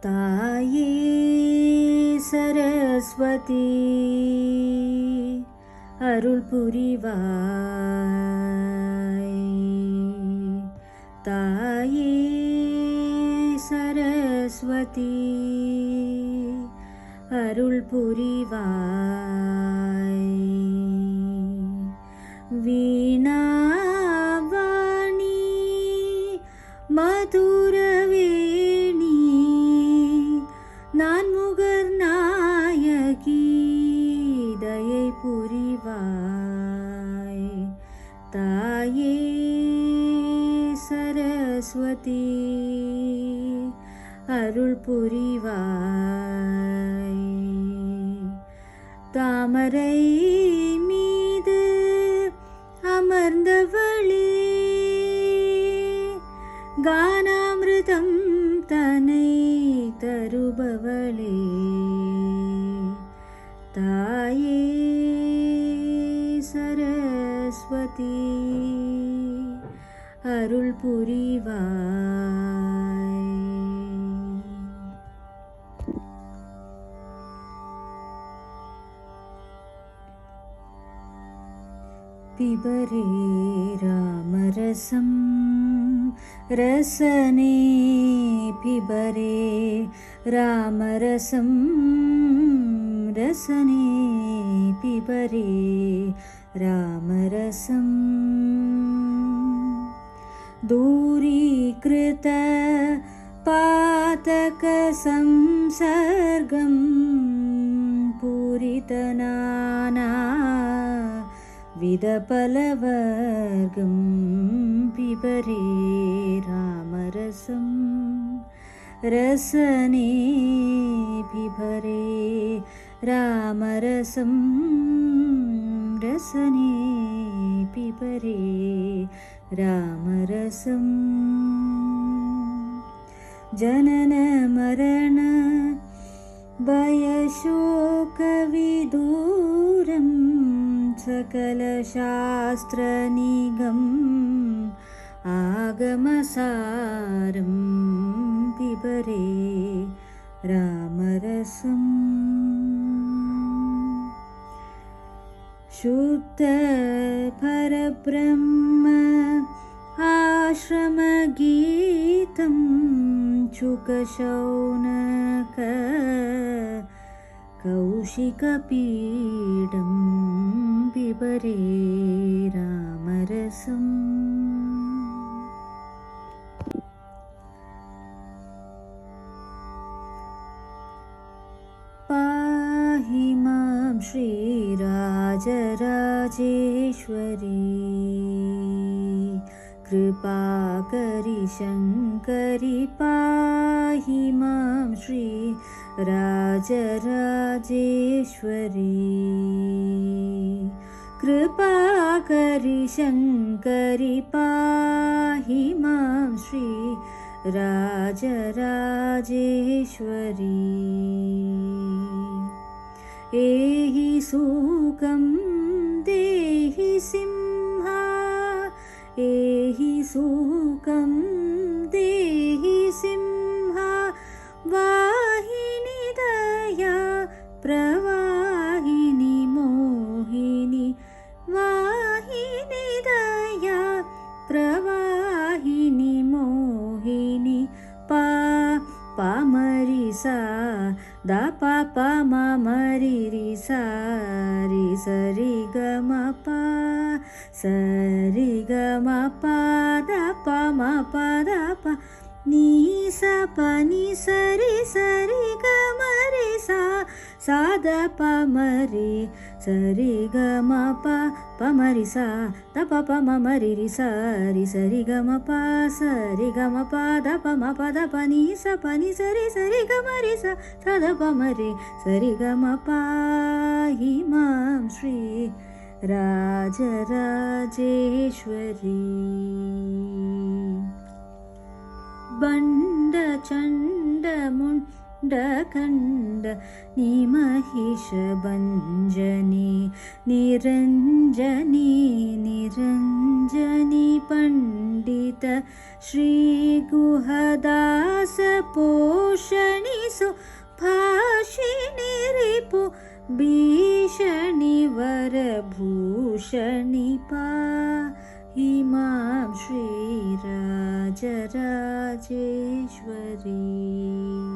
ताये सरस्वती अरुள் புரிவாய் ताये सरस्वती अरुள் புரிவாய் वीणावाणी मधुरवेणी नान्मुगर् नायकी दयै புரிவாய் ताये सरस्वती अरुள் புரிவாய் தாமரை மீது அமர்ந்தவளே கானாமிருதம் தன்னை தருபவளே தாயே सरस्वती अरुள் புரிவாய் पिबरे रामरसं रसने पिबरे रामरसं रसने पिबरे रामरसं दूरीकृत पातकसंसर्गं पूरितनाना विदफलवर्गं पिबरे रामरसं रसने पिबरे रामरसं रसने पिबरे रामरसं जनन मरण भयशोकविदूरं सकलशास्त्रनिगम् आगमसारं पिबरे रामरसं शुद्ध परब्रह्म आश्रमगीतं शुकशौनक कौशिकपीडं पिबरे रामरसं पाहि मां श्रीराजराजेश्वरी कृपाकरि शङ्करि पाहि मां श्री राजराजेश्वरी कृपाकरि शङ्करि पाहि मां श्री राजराजेश्वरी एहि सुखं देहि सिंहा एहि सुखं देहि सिंहा वाहिनी दया प्रवाहिनी मोहिनी वाहिनी दया प्रवाहिनी मोहिनी पामरि सा दा पा मा मरि रि सा रि सरि ग म पा सरि ग म पा दा पा म पा दा पा नी सा प नी सरि सरि ग म रि सा सा द प म रि सरि ग म प प म रि सा द प प म म रि रि सा रि सरि ग म प सरि ग म प द प म प द प नी सा प नी सरि सरि ग म रि सा सा द प म रि सरि ग म पाहि मां श्री राजराजेश्वरी बण्ड चण्ड खण्ड निमहिषभञ्जनी निरञ्जनी निरञ्जनी पण्डित श्रीगुहदास पोषणि सुभाषिणि रिपु भीषणि वरभूषणि पाहि मां श्रीराजराजेश्वरी।